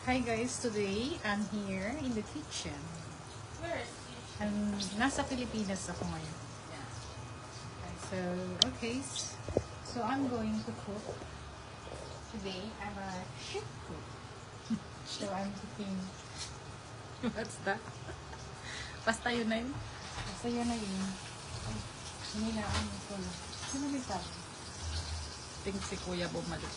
Hi guys, today I'm here in the kitchen. Nasa Pilipinas ako ngayon. So, okay. So I'm going to cook. Today I'm a chef cook. So I'm cooking. What's that? Basta yun na yun. Basta yun na yun. Hinilaan ko na. Sino may sabi? Think si Kuya bumalik.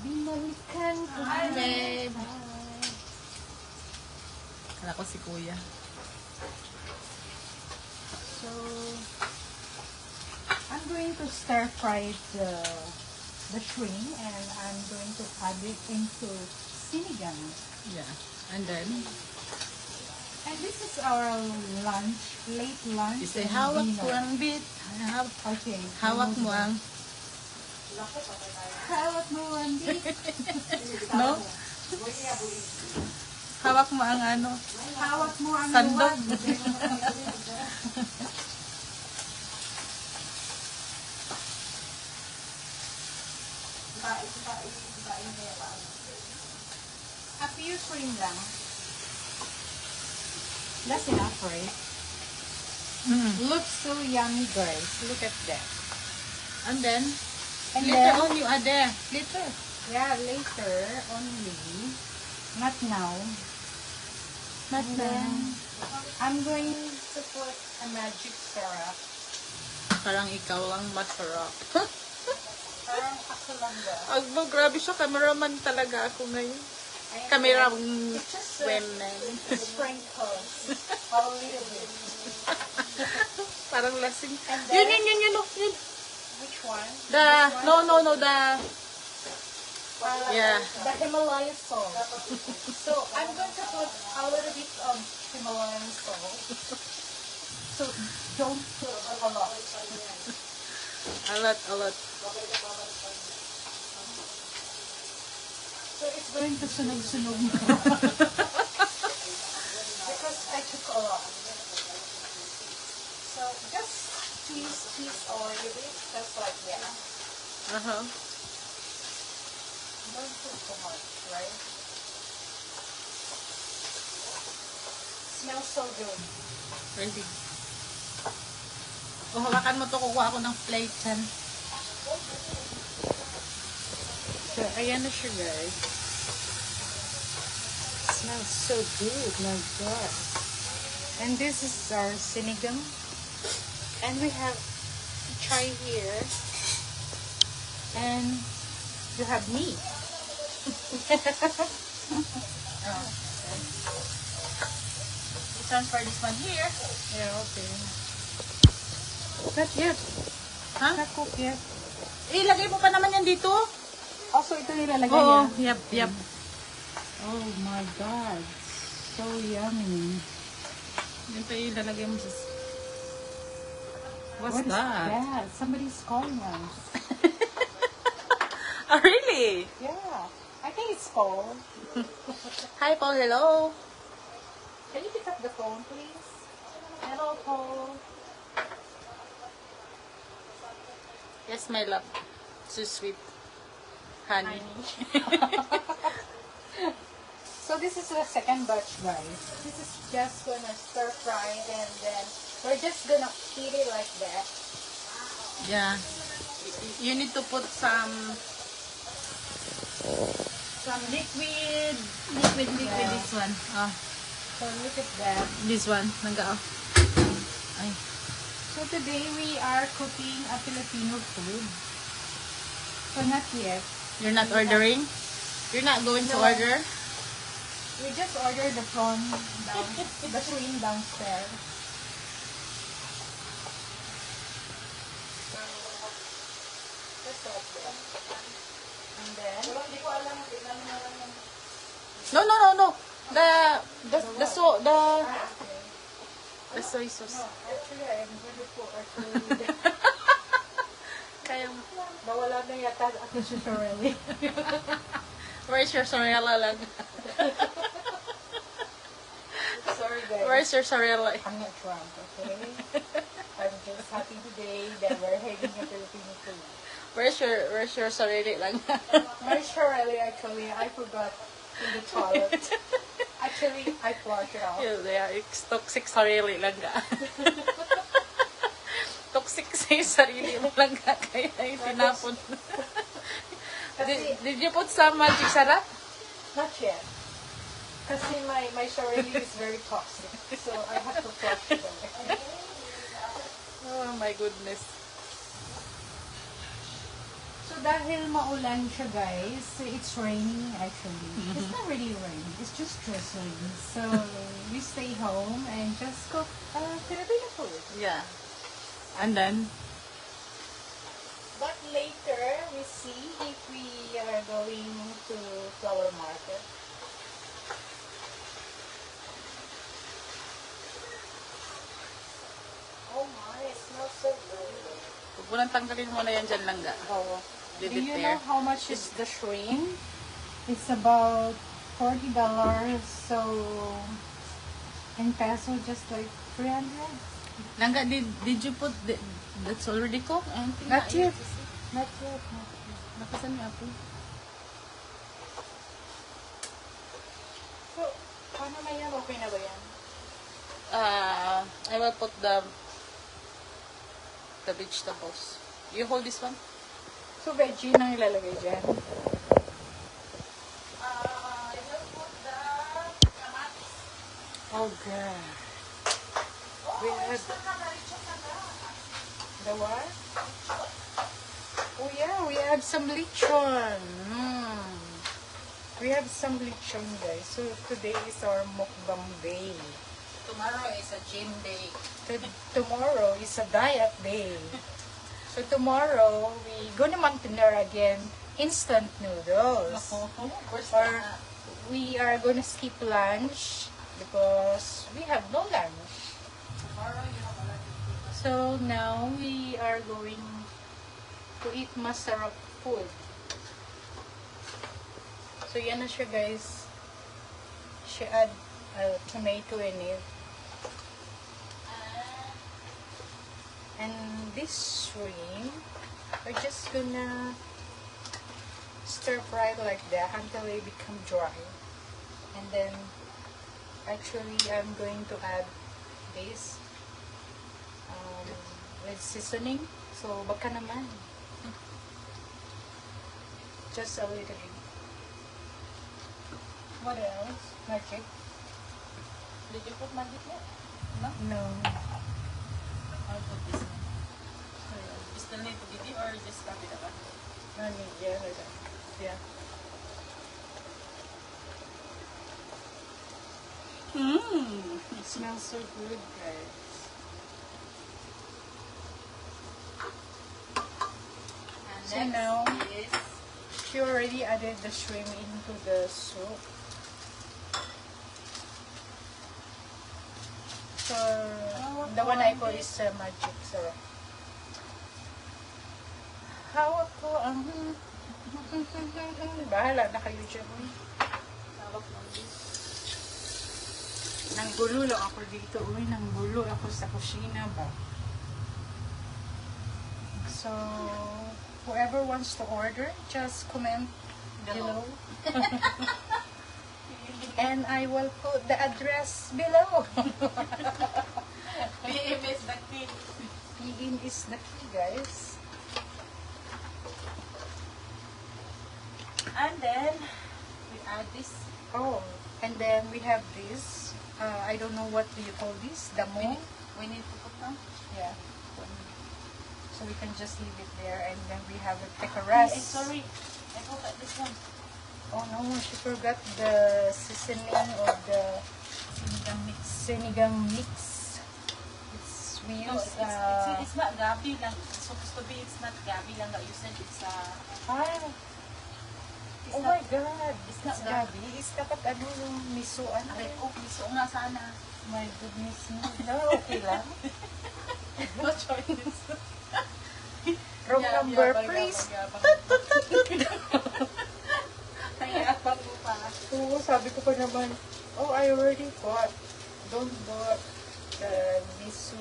Binalikan ko. Hi, babe. Kala ko si Kuya. So, I'm going to stir fry the shrimp and I'm going to add it into sinigang. Yeah. And then? And this is our lunch, late lunch. You say, hawak mo ang bit. Okay. Hawak mo ang. Hawak mo ang bit. No? Hawak mo ang ano? Hawak mo ang sandok. A few shrimp lang. That's enough, right? Looks so yummy, guys. Look at that. And then later on you add there. Later. Yeah, later only. Not now. Not now. I'm going to put a magic syrup. Parang ikaw lang masarap. Parang ako lang ba? Agbo, grabe siya. Cameraman talaga ako ngayon. Cameraman women. Sprinkles. A little bit. Parang lasing. Yun. Which one? No, yeah. The Himalayan salt. So, I'm going to put a little bit of Himalayan salt. So, don't put a lot. A lot. So, it's going to sunog-sunog mo. Because I took a lot. So, just tease a little bit. Just like that. Don't put so much, right? Smells so good. Really? O, hawakan mo to. Kukuha ako ng plate, han. So, ayan na siya, guys. Smells so good. My God. And this is our sinigang. And we have chai here. And you have meat. Oh, okay. Transfer this one here. Yeah, okay. Not yet. Huh? Not cooked yet. Ilagay mo pa naman yan dito. Also, ito nilalagay niya. Yep. Oh my God. So yummy. Yan pa ilalagay mo sa... What's that? Somebody's calling us. Oh, really? Yeah. I think it's Paul. Hi, Paul. Hello. Can you pick up the phone, please? Hello, Paul. Yes, my love. So sweet. Honey. So this is the second batch, guys. This is just gonna stir fry and then we're just gonna eat it like that. Yeah. You need to put some liquid. Yeah. This one. Oh. So look at that. This one. Ay. So today we are cooking a Filipino food. So not yet. You're not ordering? You're not going to order? We just ordered the prawn the shrimp downstairs. Just like that. And then No. The soy sauce. No, actually, I'm going to put kaya nawala na yata ako si Sorelli. Where's your Sorella lang? Sorry guys. Where's your Sorella? I'm not drunk, okay? I'm just happy today that we're having a Filipino food. Where's your sarili lang? Where's Shirley actually? I forgot in the toilet. Actually, I flushed it out. Yeah, it's toxic sarili lang ka. Toxic sa sarili mo lang ka. Kaya yung tinapon. Did you put some magic sarap? Not yet. Kasi my Shirley is very toxic. So I have to flush it away. Oh my goodness. So dahil maulan siya guys, it's raining actually. It's not really raining, it's just drizzling. So we stay home and just cook Filipino food. Yeah. And then? But later, we see if we are going to flower market. Oh my, it smells so good. Huwag mo nang tanggalin mo na yan dyan lang ga. Oh. Do Leave it you there. know how much is the shrimp? It's about $40. So, in peso, just like 300. Langga, did you put that's already cooked? Not yet. Not yet. Nakasan niya po. So, paano na yan? Okay na ba yan? I will put the vegetables. You hold this one? So, veggie nang ilalagay dyan. I will put the kamatis. Oh, God. We have the what? Oh, yeah. We have some lechon. We have some lechon, guys. So, today is our mukbang day. Tomorrow is a gym day. Tomorrow is a diet day. So tomorrow we gonna mountaineer again instant noodles. Or we are gonna skip lunch because we have no lunch. So now we are going to eat masarap food. So yan na siya guys. She add tomato in it. And this shrimp, we're just gonna stir fry like that until they become dry. And then, actually, I'm going to add this with seasoning. So, baka naman. Just a little bit. What else? Magic? Did you put magic there? No? No. I'll put this one. So, you still need to get it or just tap it up? No need, yeah, like that. Yeah. It smells so good, guys. And So now, is she already added the shrimp into the soup. So, the one I put is magic syrup. Hawak ko ang... Bahala na kayo dyan. tawag ng this. Nanggulo lang ako dito. Uy, nanggulo ako sa kusina ba? So, whoever wants to order, just comment below. And I will put the address below. PM is the key. PM is the key, guys. And then, we add this. Oh, and then we have this. I don't know what do you call this. Damo. We need to put down. Yeah. So we can just leave it there, and then we have a Hey, picaras. sorry. I forgot this one. Oh no, she forgot the seasoning of the sinigang mix. We No, use it's not gabi lang. It's supposed to be, it's not gabi lang that you said. It's oh my God, it's not gabi. It's dapat ano yung miso ano. Aray ko, miso nga sana. My goodness me. No, okay lang. No choice. Wrong number, please. Nayabang mo pa. Oo, sabi ko pa naman, oh, I already bought. Don't bought the miso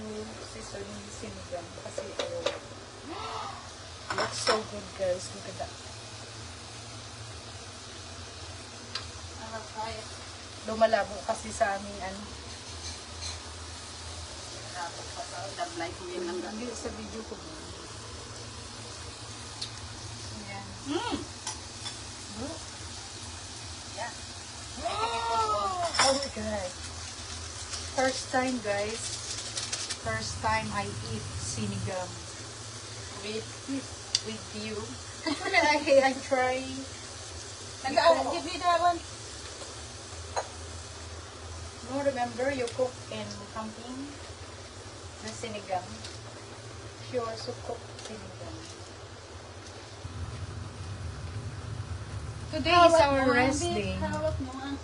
seasoning sinigang kasi Let's So good, guys. Look at that. I'll try it. Lumalabo kasi sa aming ano. Dapat pa sa dablay ko yun lang. Hindi, sa video ko. Ayan. Mmm! Oh, Yeah. oh my God. First time, guys. First time I eat sinigang with you. I try. Give me that one. No, remember you cook in camping the sinigang. She also cook sinigang. Today is our rest day. Hawak mo ang...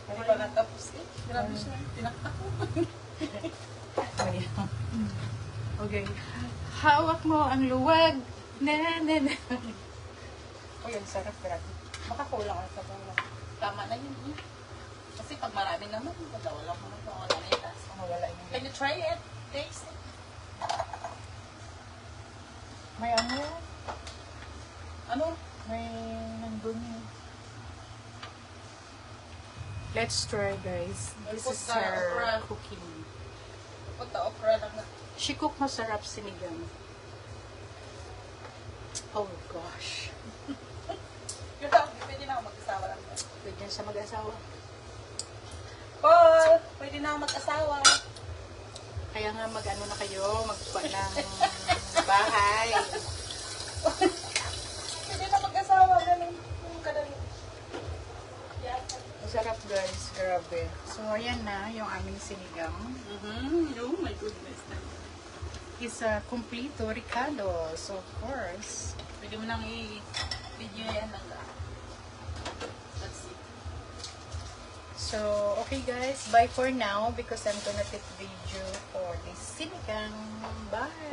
Hindi pa natapos eh. Grabe siya. Tinaktak ko. Okay. Hawak mo ang luwag. Na, na, na. Oh, yung sarap, grabe. Baka kulang ang sabaw. Tama na yun. Kasi pag marami naman, wala mo na wala na yung taas. Wala yung... Can you try it? Taste it. May ano? Ano? May nandun yun. Let's try, guys. This Put is the her okra. cooking. Put the okra lang na. She cook masarap sinigang. Oh gosh. Pwede na ako mag-asawa lang. Pwede yan sa mag-asawa. Paul! Pwede na ako mag-asawa. Kaya nga mag-ano na kayo, magpa ng bahay. Pwede na mag-asawa. Ganun. Yung kadali. Yeah. Masarap, guys. Grabe. So, ayan na yung aming sinigang. Oh my goodness. Is a complete Ricardo's, of course. Pwede mo nang i-video yan lang. Let's see. So, okay guys, bye for now because I'm gonna take video for this sinigang. Bye!